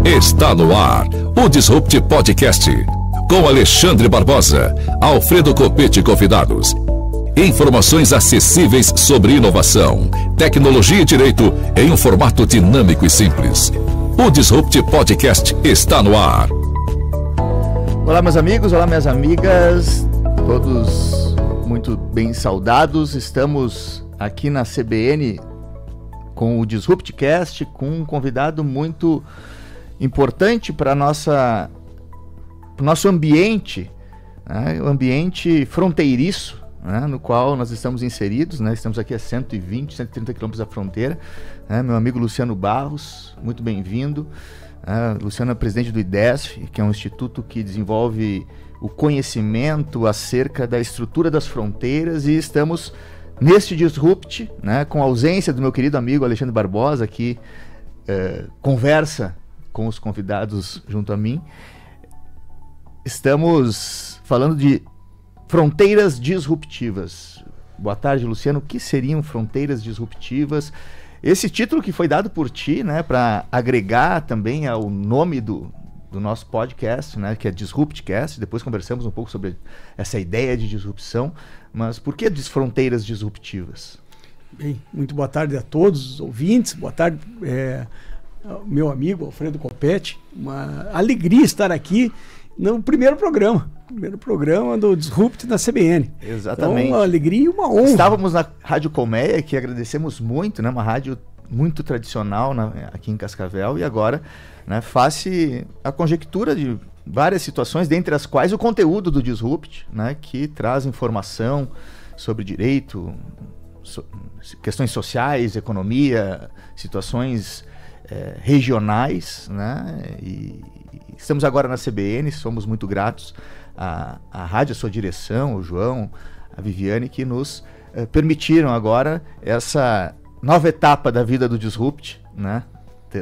Está no ar o Disrupt Podcast, com Alexandre Barbosa, Alfredo Copete e convidados. Informações acessíveis sobre inovação, tecnologia e direito em um formato dinâmico e simples. O Disrupt Podcast está no ar. Olá, meus amigos, olá, minhas amigas, todos muito bem saudados. Estamos aqui na CBN com o Disruptcast, com um convidado muito importante para o nosso ambiente, né? O ambiente fronteiriço, né? No qual nós estamos inseridos, né? Estamos aqui a 120, 130 quilômetros da fronteira, né? Meu amigo Luciano Barros, muito bem-vindo. Luciano é presidente do IDESF, que é um instituto que desenvolve o conhecimento acerca da estrutura das fronteiras, e estamos neste Disrupt, né, com a ausência do meu querido amigo Alexandre Barbosa, que conversa com os convidados junto a mim. Estamos falando de fronteiras disruptivas. Boa tarde, Luciano. O que seriam fronteiras disruptivas? Esse título que foi dado por ti, né, para agregar também ao nome do nosso podcast, né, que é Disruptcast. Depois conversamos um pouco sobre essa ideia de disrupção. Mas por que fronteiras disruptivas? Bem, muito boa tarde a todos os ouvintes. Boa tarde, meu amigo Alfredo Copete. Uma alegria estar aqui no primeiro programa do Disrupt na CBN. Exatamente. Então, uma alegria e uma honra. Estávamos na Rádio Colmeia, que agradecemos muito, né? Uma rádio muito tradicional aqui em Cascavel, e agora, né, face a conjectura de várias situações, dentre as quais o conteúdo do Disrupt, né, que traz informação sobre direito, questões sociais, economia, situações regionais, né, e estamos agora na CBN. Somos muito gratos à rádio, à sua direção, o João, a Viviane, que nos permitiram agora essa nova etapa da vida do Disrupt, né,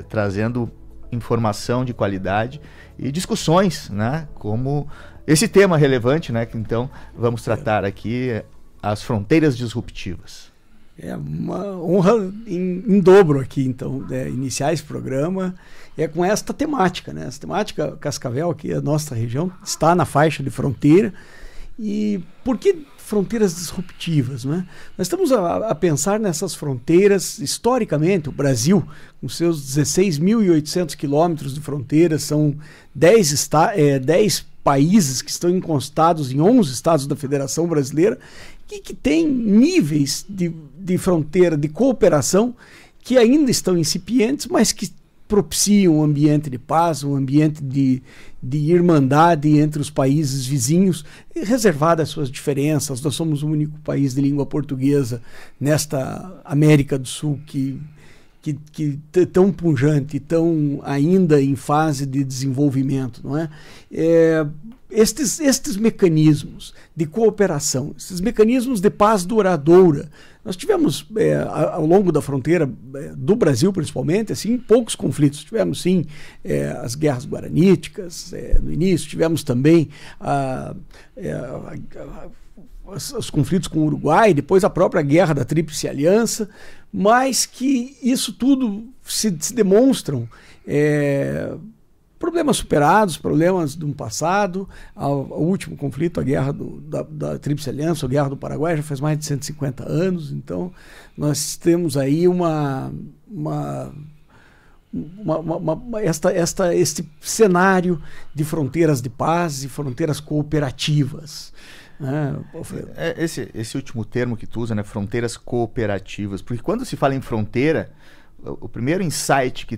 trazendo informação de qualidade e discussões, né, como esse tema relevante, né, que então vamos tratar aqui, as fronteiras disruptivas. É uma honra em dobro aqui, então, iniciar esse programa com esta temática, né? Essa temática, Cascavel, aqui a nossa região, está na faixa de fronteira. E por que fronteiras disruptivas, né? Nós estamos a pensar nessas fronteiras. Historicamente, o Brasil, com seus 16.800 quilômetros de fronteiras, são 10 países que estão encostados em 11 estados da Federação Brasileira, que tem níveis de fronteira, de cooperação, que ainda estão incipientes, mas que propiciam um ambiente de paz, um ambiente de irmandade entre os países vizinhos, reservado às suas diferenças. Nós somos o único país de língua portuguesa nesta América do Sul que tão pujante, tão ainda em fase de desenvolvimento, não é? Estes mecanismos de cooperação, esses mecanismos de paz duradoura, nós tivemos ao longo da fronteira do Brasil, principalmente, assim, poucos conflitos. Tivemos sim as guerras guaraníticas no início, tivemos também os conflitos com o Uruguai, depois a própria guerra da Tríplice Aliança, mas que isso tudo se demonstram problemas superados, problemas de um passado. O último conflito, a guerra da Tríplice Aliança, a guerra do Paraguai, já faz mais de 150 anos. Então nós temos aí este cenário de fronteiras de paz e fronteiras cooperativas. Esse último termo que tu usa, né, fronteiras cooperativas, porque quando se fala em fronteira, o primeiro insight que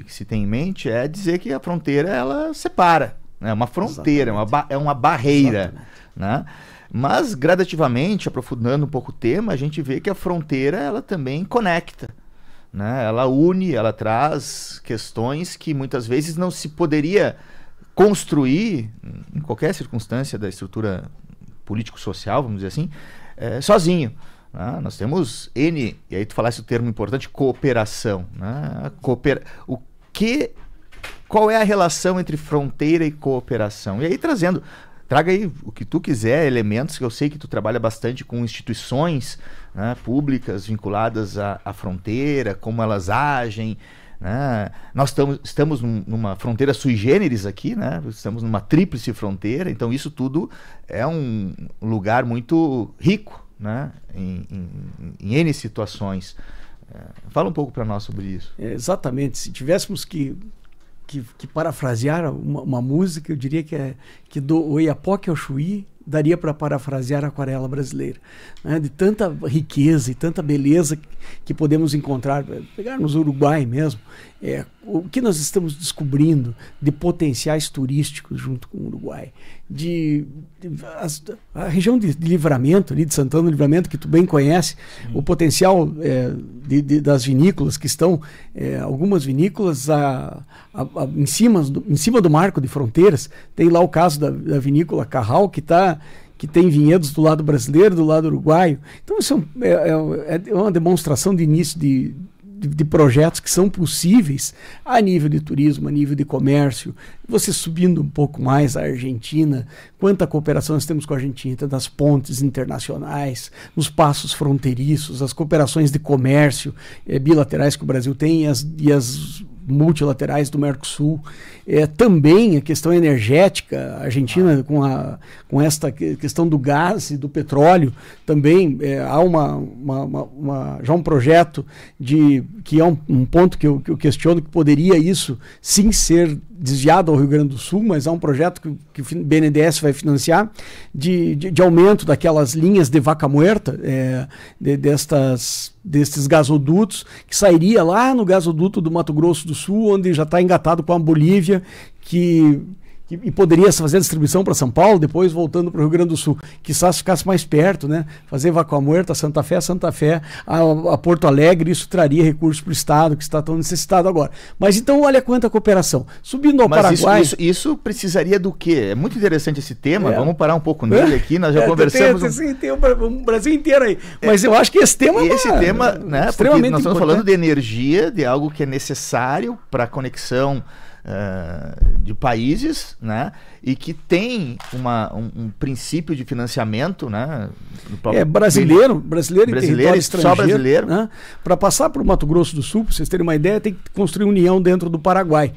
se tem em mente é dizer que a fronteira, ela separa, né? Uma fronteira, é uma barreira, né? Mas gradativamente, aprofundando um pouco o tema, a gente vê que a fronteira, ela também conecta, né? Ela une, ela traz questões que muitas vezes não se poderia construir em qualquer circunstância da estrutura político-social, vamos dizer assim, sozinho. Nós temos e aí tu falasse o termo importante, cooperação, né? Qual é a relação entre fronteira e cooperação? E aí traga aí o que tu quiser, elementos, que eu sei que tu trabalha bastante com instituições, né, públicas vinculadas à fronteira, como elas agem, né? Nós estamos numa fronteira sui generis aqui, né? Estamos numa tríplice fronteira, então isso tudo é um lugar muito rico, né? Em N situações. Fala um pouco para nós sobre isso. Exatamente. Se tivéssemos que parafrasear uma música, eu diria que do Oiapoque ao Chuí daria para parafrasear a aquarela brasileira, né? De tanta riqueza e tanta beleza que podemos encontrar, pegarmos o Uruguai mesmo, o que nós estamos descobrindo de potenciais turísticos junto com o Uruguai, a região de Livramento, ali de Santana do Livramento, que tu bem conhece, o potencial das vinícolas que estão, algumas vinícolas em cima do marco de fronteiras. Tem lá o caso da vinícola Carral, que tem vinhedos do lado brasileiro, do lado uruguaio. Então isso é uma demonstração de início de projetos que são possíveis a nível de turismo, a nível de comércio. Você subindo um pouco mais a Argentina, quanta cooperação nós temos com a Argentina, das pontes internacionais, nos passos fronteiriços, as cooperações de comércio bilaterais que o Brasil tem e as multilaterais do Mercosul. Também a questão energética, a Argentina com esta questão do gás e do petróleo, também há já um projeto que é um ponto que eu questiono, que poderia isso sim ser desviado ao Rio Grande do Sul, mas há um projeto que o BNDES vai financiar de aumento daquelas linhas de vaca muerta, destes gasodutos, que sairia lá no gasoduto do Mato Grosso do Sul, onde já está engatado com a Bolívia, e poderia fazer a distribuição para São Paulo, depois voltando para o Rio Grande do Sul, quizás ficasse mais perto, né? Fazer Vaca Muerta, Santa Fé, a Porto Alegre, isso traria recursos para o Estado, que está tão necessitado agora. Mas então olha quanta cooperação. Subindo ao Paraguai... Isso precisaria do quê? É muito interessante esse tema, vamos parar um pouco nele aqui, nós já conversamos... Tem o Brasil inteiro aí, mas eu acho que esse tema... Né? Porque nós estamos falando de energia, de algo que é necessário para a conexão de países, né? E que tem um princípio de financiamento, né? Brasileiro em território estrangeiro, só brasileiro, né? Para passar para o Mato Grosso do Sul, para vocês terem uma ideia, tem que construir união dentro do Paraguai.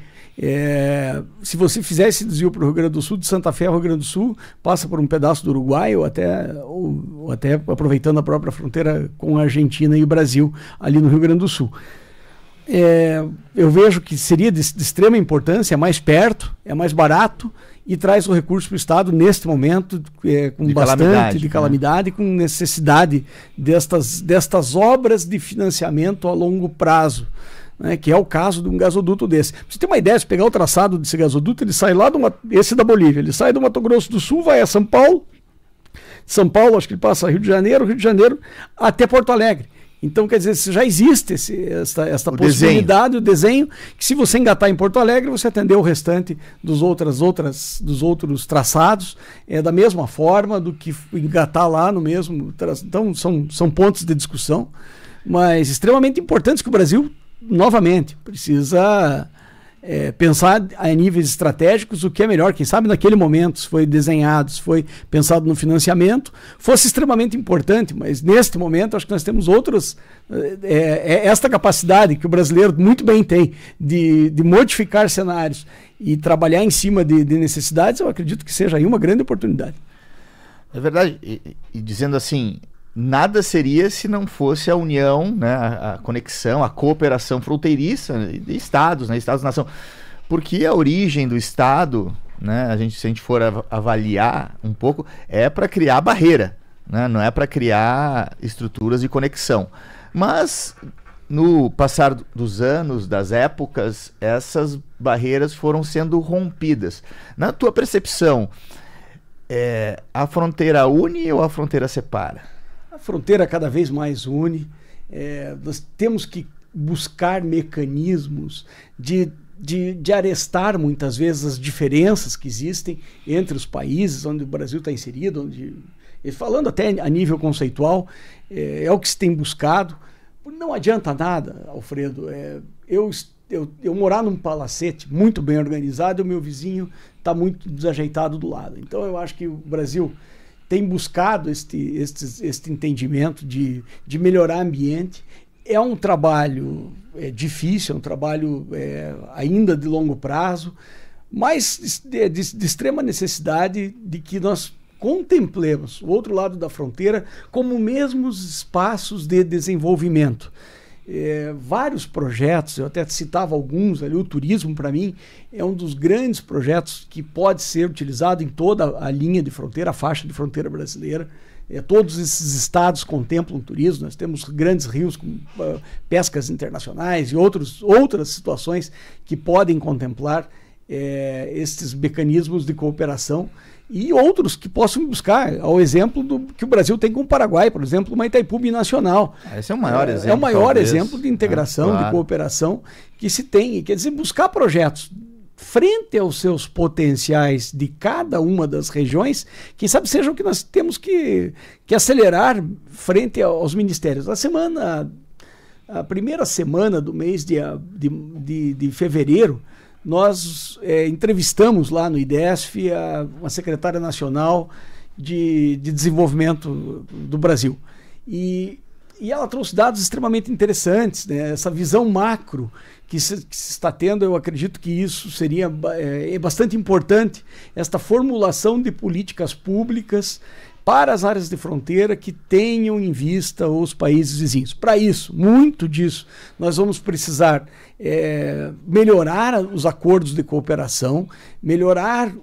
Se você fizer esse desvio para o Rio Grande do Sul, de Santa Fé ao Rio Grande do Sul, passa por um pedaço do Uruguai ou até aproveitando a própria fronteira com a Argentina e o Brasil, ali no Rio Grande do Sul. Eu vejo que seria de extrema importância, é mais perto, é mais barato e traz o recurso para o Estado neste momento com bastante calamidade, com necessidade destas obras de financiamento a longo prazo, né, que é o caso de um gasoduto desse. Pra você ter uma ideia, se pegar o traçado desse gasoduto, ele sai lá esse da Bolívia, ele sai do Mato Grosso do Sul, vai a São Paulo, acho que ele passa Rio de Janeiro até Porto Alegre. Então, quer dizer, já existe essa possibilidade, o desenho, que se você engatar em Porto Alegre, você atendeu o restante dos outros traçados, da mesma forma do que engatar lá no mesmo. Então, são pontos de discussão, mas extremamente importantes que o Brasil, novamente, precisa pensar a níveis estratégicos o que é melhor. Quem sabe naquele momento, se foi desenhado, se foi pensado no financiamento, fosse extremamente importante, mas neste momento acho que nós temos esta capacidade que o brasileiro muito bem tem de modificar cenários e trabalhar em cima de necessidades. Eu acredito que seja aí uma grande oportunidade. É verdade, e dizendo assim, nada seria se não fosse a união, né, a conexão, a cooperação fronteiriça de estados, né, estados-nação. Porque a origem do Estado, né, se a gente for avaliar um pouco, é para criar barreira, né, não é para criar estruturas de conexão. Mas, no passar dos anos, das épocas, essas barreiras foram sendo rompidas. Na tua percepção, a fronteira une ou a fronteira separa? A fronteira cada vez mais une. Nós temos que buscar mecanismos de arestar muitas vezes as diferenças que existem entre os países onde o Brasil está inserido, falando até a nível conceitual, é o que se tem buscado. Não adianta nada, Alfredo, eu morar num palacete muito bem organizado e o meu vizinho está muito desajeitado do lado. Então eu acho que o Brasil tem buscado este entendimento de melhorar o ambiente, É um trabalho difícil, é um trabalho ainda de longo prazo, mas de extrema necessidade de que nós contemplemos o outro lado da fronteira como mesmos espaços de desenvolvimento. Vários projetos, eu até citava alguns ali, o turismo para mim é um dos grandes projetos que pode ser utilizado em toda a linha de fronteira, a faixa de fronteira brasileira. Todos esses estados contemplam o turismo, nós temos grandes rios com pescas internacionais e outras situações que podem contemplar esses mecanismos de cooperação e outros que possam buscar, ao exemplo do que o Brasil tem com o Paraguai, por exemplo, uma Itaipu binacional. Esse é o maior exemplo. É o maior exemplo de integração, claro, de cooperação que se tem. Quer dizer, buscar projetos frente aos seus potenciais de cada uma das regiões, quem sabe seja o que nós temos que acelerar frente aos ministérios. A primeira semana do mês de fevereiro, nós entrevistamos lá no IDESF uma secretária nacional de desenvolvimento do Brasil. E ela trouxe dados extremamente interessantes, né? Essa visão macro que se está tendo, eu acredito que isso seria bastante importante, esta formulação de políticas públicas para as áreas de fronteira que tenham em vista os países vizinhos. Para isso, muito disso, nós vamos precisar melhorar os acordos de cooperação, melhorar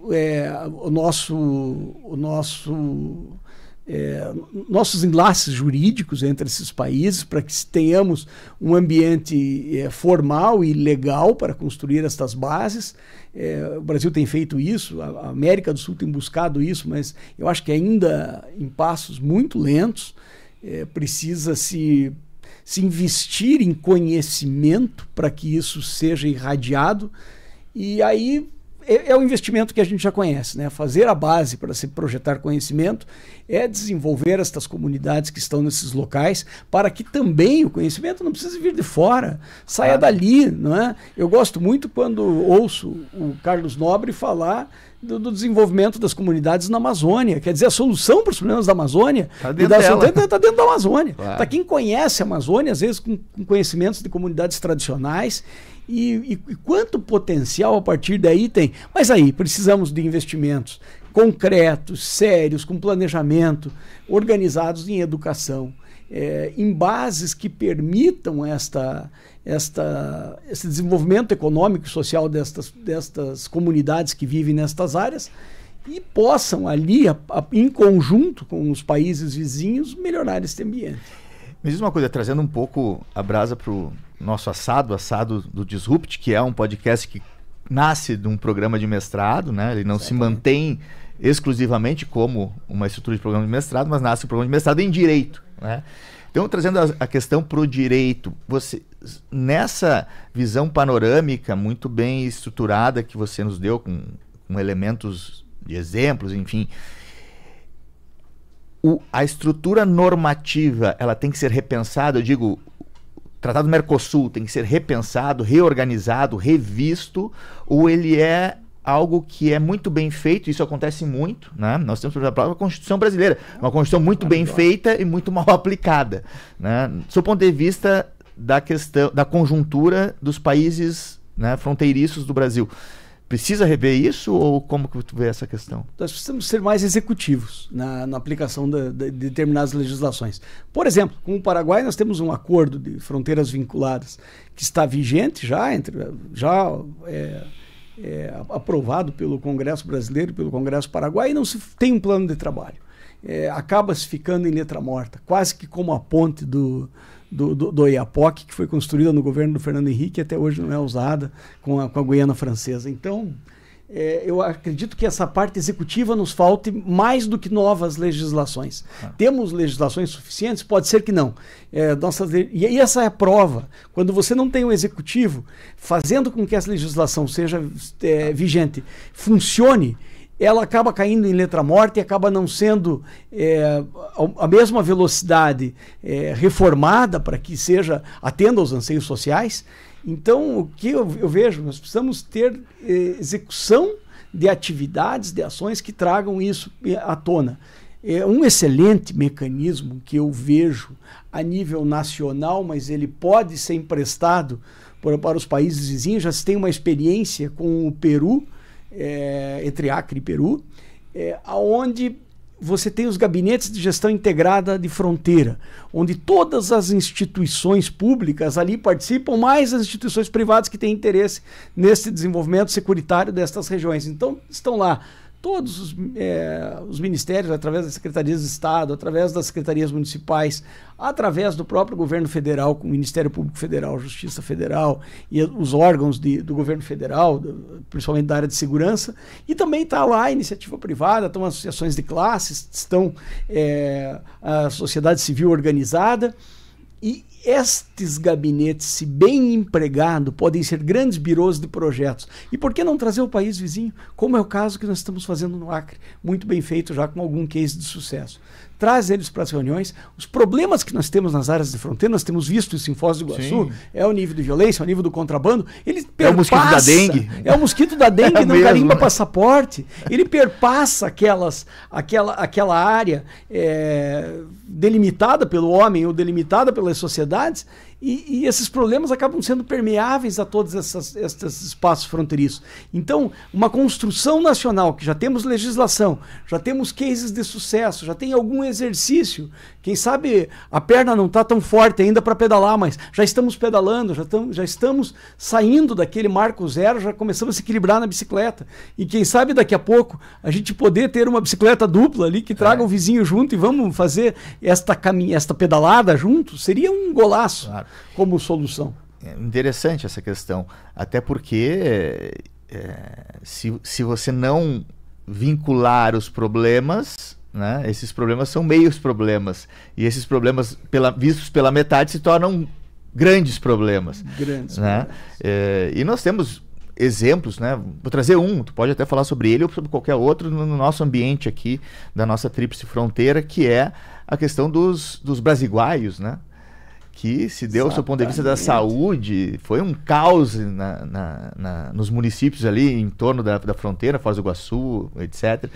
nossos enlaces jurídicos entre esses países, para que tenhamos um ambiente formal e legal para construir estas bases. O Brasil tem feito isso, a América do Sul tem buscado isso, mas eu acho que ainda em passos muito lentos. Precisa se investir em conhecimento para que isso seja irradiado, e aí é o investimento que a gente já conhece, né? Fazer a base para se projetar conhecimento é desenvolver estas comunidades que estão nesses locais, para que também o conhecimento não precise vir de fora, saia dali, não é? Eu gosto muito quando ouço o Carlos Nobre falar do desenvolvimento das comunidades na Amazônia. Quer dizer, a solução para os problemas da Amazônia está dentro da Amazônia. Claro. Para quem conhece a Amazônia, às vezes com conhecimentos de comunidades tradicionais, e quanto potencial a partir daí tem. Mas aí precisamos de investimentos concretos, sérios, com planejamento, organizados em educação, em bases que permitam esse desenvolvimento econômico e social destas comunidades que vivem nestas áreas, e possam ali, em conjunto com os países vizinhos, melhorar esse ambiente. Me diz uma coisa, trazendo um pouco a brasa para o nosso assado do Disrupt, que é um podcast que nasce de um programa de mestrado, né? Ele não se mantém exclusivamente como uma estrutura de programa de mestrado, mas nasce um programa de mestrado em Direito, né? Então, trazendo a questão para o direito, você, nessa visão panorâmica muito bem estruturada que você nos deu, com elementos de exemplos, enfim, a estrutura normativa, ela tem que ser repensada. Eu digo, o Tratado do Mercosul tem que ser repensado, reorganizado, revisto, ou ele é algo que é muito bem feito? Isso acontece muito, né? Nós temos, por exemplo, a Constituição brasileira, uma Constituição muito bem feita e muito mal aplicada, né? Do seu ponto de vista da questão da conjuntura dos países, né, fronteiriços do Brasil, precisa rever isso, ou como que tu vê essa questão? Nós precisamos ser mais executivos na aplicação de determinadas legislações. Por exemplo, com o Paraguai nós temos um acordo de fronteiras vinculadas que está vigente aprovado pelo Congresso brasileiro e pelo Congresso paraguaio, e não se tem um plano de trabalho. Acaba-se ficando em letra morta, quase que como a ponte do Oiapoque, que foi construída no governo do Fernando Henrique e até hoje não é usada com a Guiana Francesa. Então, eu acredito que essa parte executiva nos falte mais do que novas legislações. Temos legislações suficientes? Pode ser que não. E essa é a prova. Quando você não tem um executivo fazendo com que essa legislação seja vigente, funcione, ela acaba caindo em letra morta e acaba não sendo a mesma velocidade reformada para que atenda aos anseios sociais. Então, o que eu vejo, nós precisamos ter execução de atividades, de ações que tragam isso à tona. É um excelente mecanismo que eu vejo a nível nacional, mas ele pode ser emprestado para os países vizinhos. Já se tem uma experiência com o Peru, entre Acre e Peru, onde você tem os gabinetes de gestão integrada de fronteira, onde todas as instituições públicas ali participam, mais as instituições privadas que têm interesse nesse desenvolvimento securitário destas regiões. Então, estão lá todos os ministérios, através das secretarias de Estado, através das secretarias municipais, através do próprio governo federal, com o Ministério Público Federal, Justiça Federal e os órgãos do governo federal, principalmente da área de segurança, e também está lá a iniciativa privada, estão as associações de classes, estão a sociedade civil organizada, e estes gabinetes, se bem empregados, podem ser grandes birôs de projetos. E por que não trazer o país vizinho, como é o caso que nós estamos fazendo no Acre, muito bem feito já com algum case de sucesso. Traz eles para as reuniões. Os problemas que nós temos nas áreas de fronteira, nós temos visto isso em Foz do Iguaçu, é o nível de violência, é o nível do contrabando. Ele perpassa, o mosquito da dengue. É o mosquito da dengue, não carimba passaporte. Ele perpassa aquela área delimitada pelo homem ou delimitada pelas sociedades, e esses problemas acabam sendo permeáveis a todos esses espaços fronteiriços. Então, uma construção nacional, que já temos legislação, já temos cases de sucesso, já tem algum exercício, quem sabe a perna não está tão forte ainda para pedalar, mas já estamos pedalando, já estamos saindo daquele marco zero, já começamos a se equilibrar na bicicleta. E quem sabe daqui a pouco a gente poder ter uma bicicleta dupla ali, que traga o vizinho junto e vamos fazer esta pedalada junto, seria um golaço. Claro. Como solução. É interessante essa questão, até porque se você não vincular os problemas, né, esses problemas são meios problemas, e esses problemas vistos pela metade se tornam grandes problemas. Né? E nós temos exemplos, né? Vou trazer tu pode até falar sobre ele ou sobre qualquer outro no nosso ambiente aqui, da nossa tríplice fronteira, que é a questão dos brasiguaios, né? Que se deu, do ponto de vista da saúde, foi um caos nos municípios ali em torno da fronteira, Foz do Iguaçu, etc.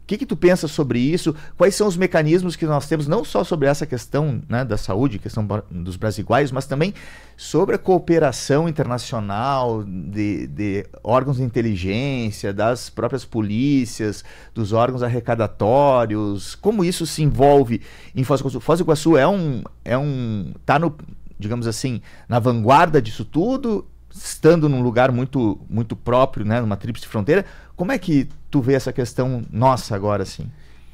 O que tu pensa sobre isso? Quais são os mecanismos que nós temos, não só sobre essa questão, né, da saúde, questão dos brasiguaios, mas também sobre a cooperação internacional de órgãos de inteligência, das próprias polícias, dos órgãos arrecadatórios, como isso se envolve em Foz do Iguaçu? Foz do Iguaçu tá digamos assim, na vanguarda disso tudo, estando num lugar muito, muito próprio, né, numa tríplice fronteira. Como é que tu vê essa questão nossa agora, assim?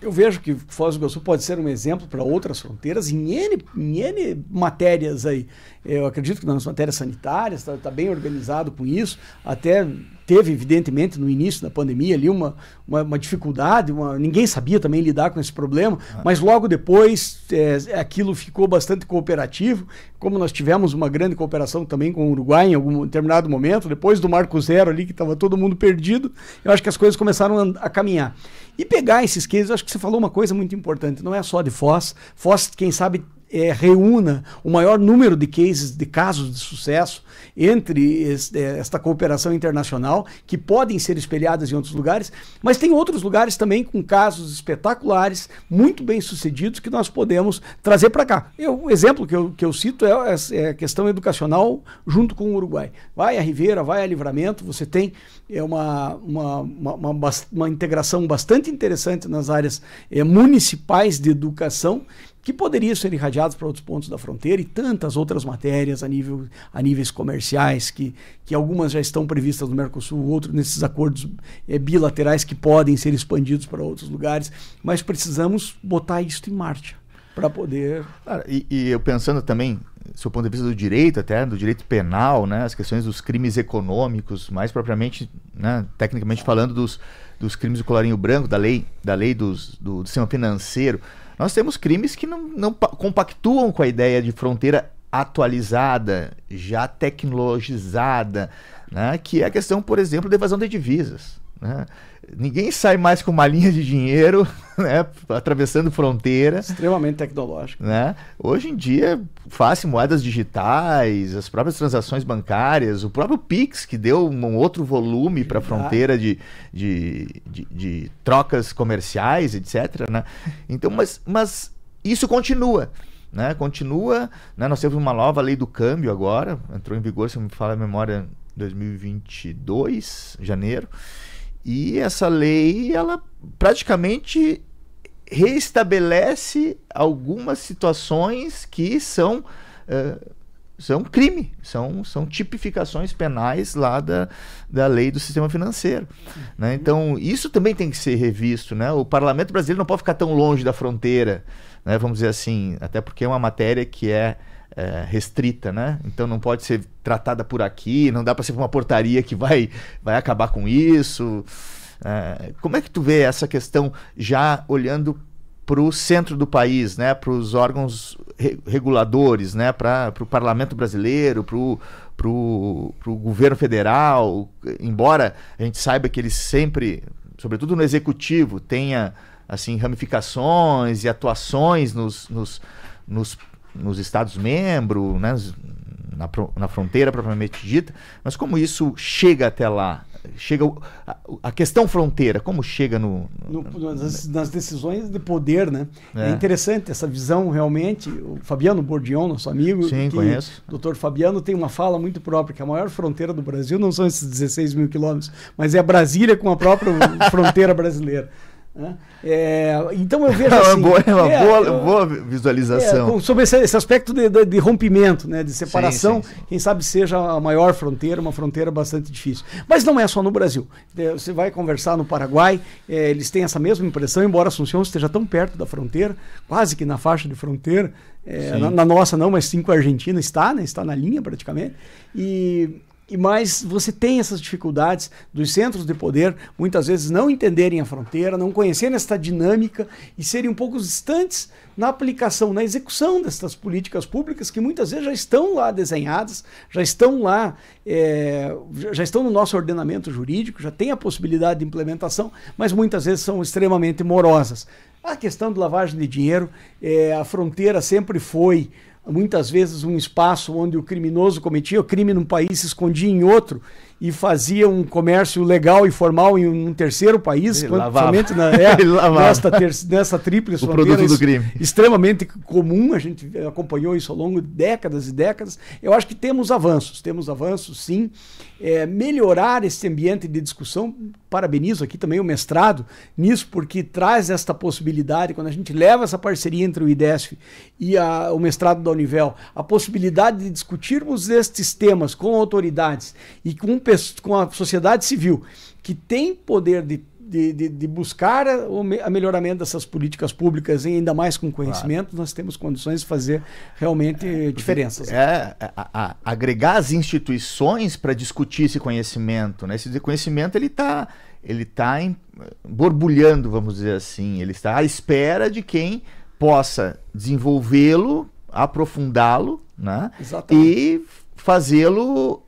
Eu vejo que Foz do Iguaçu pode ser um exemplo para outras fronteiras em N matérias aí. Eu acredito que nas matérias sanitárias está bem organizado com isso. Até teve, evidentemente, no início da pandemia ali uma dificuldade, ninguém sabia também lidar com esse problema, mas logo depois aquilo ficou bastante cooperativo, como nós tivemos uma grande cooperação também com o Uruguai em algum determinado momento, depois do Marco Zero ali, que estava todo mundo perdido, eu acho que as coisas começaram a caminhar. E pegar esses cases, eu acho que você falou uma coisa muito importante, não é só de Foz, quem sabe, reúna o maior número de casos de sucesso entre esta cooperação internacional, que podem ser espelhadas em outros lugares, mas tem outros lugares também com casos espetaculares, muito bem sucedidos, que nós podemos trazer para cá. O exemplo que eu cito é a questão educacional junto com o Uruguai. Vai a Ribeira, vai a Livramento, você tem uma integração bastante interessante nas áreas municipais de educação, que poderiam ser irradiados para outros pontos da fronteira, e tantas outras matérias a níveis comerciais, que algumas já estão previstas no Mercosul, outros nesses acordos bilaterais que podem ser expandidos para outros lugares, mas precisamos botar isso em marcha para poder... E eu pensando também, do ponto de vista do direito, até do direito penal, né, as questões dos crimes econômicos, mais propriamente, né, tecnicamente falando, dos crimes do colarinho branco, da lei do sistema financeiro. Nós temos crimes que não compactuam com a ideia de fronteira atualizada, já tecnologizada, né? Que é a questão, por exemplo, da evasão de divisas. né? Ninguém sai mais com uma linha de dinheiro, né, atravessando fronteira. Extremamente tecnológico. Né? Hoje em dia, fácil, moedas digitais, as próprias transações bancárias, o próprio Pix, que deu um outro volume para a fronteira de trocas comerciais, etc. Né? Então, mas isso continua. Né? Continua, né? Nós temos uma nova lei do câmbio agora, entrou em vigor, se não me falha a memória, em 2022, janeiro. E essa lei, ela praticamente reestabelece algumas situações que são crime, são tipificações penais lá da lei do sistema financeiro. Né? Então, isso também tem que ser revisto. Né? O parlamento brasileiro não pode ficar tão longe da fronteira, né? Vamos dizer assim, até porque é uma matéria que é restrita, né? Então não pode ser tratada por aqui, não dá para ser uma portaria que vai acabar com isso. Como é que tu vê essa questão já olhando para o centro do país, né? Para os órgãos reguladores, né? Para o parlamento brasileiro, para o governo federal, embora a gente saiba que eles sempre, sobretudo no executivo, tenha assim, ramificações e atuações nos Estados-membros, né, na fronteira propriamente dita, mas como isso chega até lá? Chega a questão fronteira, como chega nas decisões de poder, né? É interessante essa visão realmente. O Fabiano Bourdion, nosso amigo, sim, conheço. O doutor Fabiano tem uma fala muito própria, que a maior fronteira do Brasil não são esses 16 mil quilômetros, mas é Brasília com a própria fronteira brasileira. Então eu vejo assim, uma boa visualização sobre esse aspecto de rompimento, né, de separação. Sim. Quem sabe seja a maior fronteira, uma fronteira bastante difícil, mas não é só no Brasil. Você vai conversar no Paraguai, eles têm essa mesma impressão, embora Assunção esteja tão perto da fronteira, quase que na faixa de fronteira, na nossa não, mas sim com a Argentina está, né, está na linha praticamente, mas você tem essas dificuldades dos centros de poder, muitas vezes não entenderem a fronteira, não conhecerem essa dinâmica e serem um pouco distantes na aplicação, na execução dessas políticas públicas que muitas vezes já estão lá desenhadas, já estão lá, já estão no nosso ordenamento jurídico, já tem a possibilidade de implementação, mas muitas vezes são extremamente morosas. A questão de lavagem de dinheiro, a fronteira sempre foi muitas vezes um espaço onde o criminoso cometia o crime num país, se escondia em outro e fazia um comércio legal e formal em um terceiro país, somente nessa tríplice fronteira, produto do crime. Extremamente comum, a gente acompanhou isso ao longo de décadas e décadas. Eu acho que temos avanços sim. Melhorar esse ambiente de discussão, parabenizo aqui também o mestrado nisso, porque traz esta possibilidade, quando a gente leva essa parceria entre o IDESF e o mestrado da Univel, a possibilidade de discutirmos estes temas com autoridades e com a sociedade civil, que tem poder de buscar o melhoramento dessas políticas públicas, e ainda mais com conhecimento, nós temos condições de fazer realmente diferenças. Agregar as instituições para discutir esse conhecimento, né? Esse conhecimento ele tá borbulhando, vamos dizer assim, ele está à espera de quem possa desenvolvê-lo, aprofundá-lo, né? E fazê-lo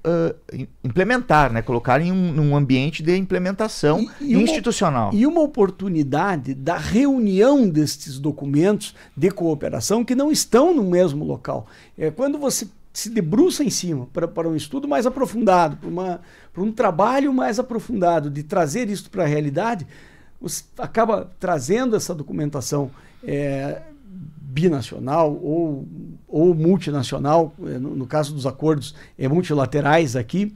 implementar, né? Colocar em um ambiente de implementação institucional. E uma oportunidade da reunião destes documentos de cooperação que não estão no mesmo local. Quando você se debruça em cima para um estudo mais aprofundado, para um trabalho mais aprofundado, de trazer isso para a realidade, você acaba trazendo essa documentação binacional ou multinacional, no caso dos acordos multilaterais aqui,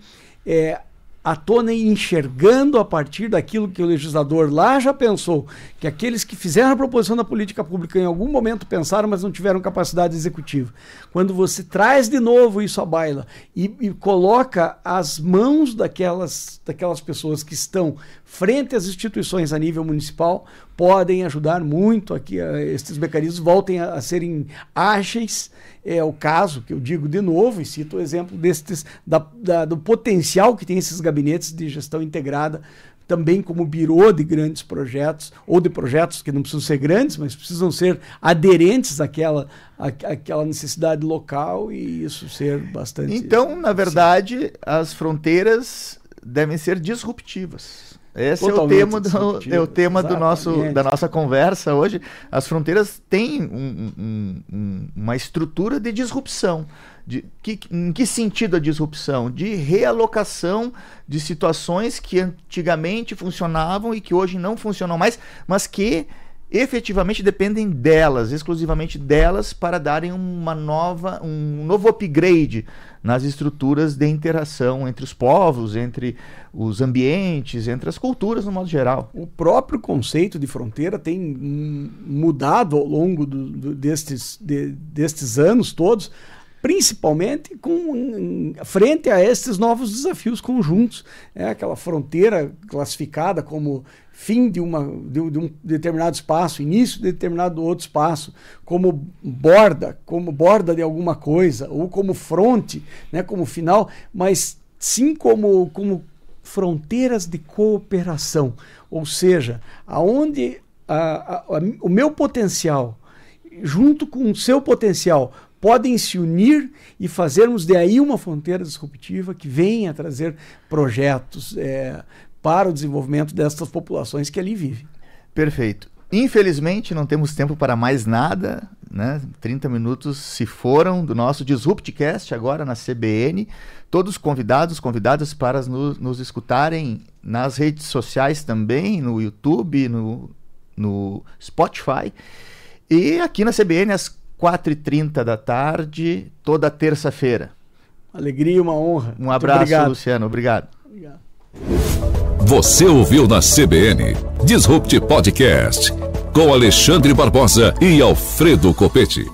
à tona e enxergando a partir daquilo que o legislador lá já pensou, que aqueles que fizeram a proposição da política pública em algum momento pensaram, mas não tiveram capacidade executiva. Quando você traz de novo isso à baila e coloca as mãos daquelas pessoas que estão frente às instituições a nível municipal, podem ajudar muito a que estes mecanismos voltem a serem ágeis. É o caso que eu digo de novo, e cito o exemplo do potencial que tem esses gabinetes de gestão integrada, também como birô de grandes projetos, ou de projetos que não precisam ser grandes, mas precisam ser aderentes àquela necessidade local, e isso ser bastante... Então, na verdade, as fronteiras devem ser disruptivas. Esse é o tema da nossa conversa hoje. As fronteiras têm uma estrutura de disrupção. Em que sentido a disrupção? De realocação de situações que antigamente funcionavam e que hoje não funcionam mais, mas que efetivamente dependem delas, exclusivamente delas, para darem um novo upgrade nas estruturas de interação entre os povos, entre os ambientes, entre as culturas no modo geral. O próprio conceito de fronteira tem mudado ao longo destes anos todos, principalmente frente a estes novos desafios conjuntos. Aquela fronteira classificada como fim de um determinado espaço, início de determinado outro espaço, como borda de alguma coisa, ou como fronte, né, como final, mas sim como fronteiras de cooperação. Ou seja, aonde o meu potencial, junto com o seu potencial, podem se unir e fazermos daí uma fronteira disruptiva que venha a trazer projetos para o desenvolvimento dessas populações que ali vivem. Perfeito. Infelizmente não temos tempo para mais nada, né? 30 minutos se foram do nosso Disruptcast agora na CBN. Todos convidadas para nos escutarem nas redes sociais também, no YouTube, no Spotify. E aqui na CBN às 4h30 da tarde, toda terça-feira. Alegria e uma honra. Um abraço, Luciano. Obrigado. Você ouviu na CBN Disrupt Podcast com Alexandre Barbosa e Alfredo Coppetti.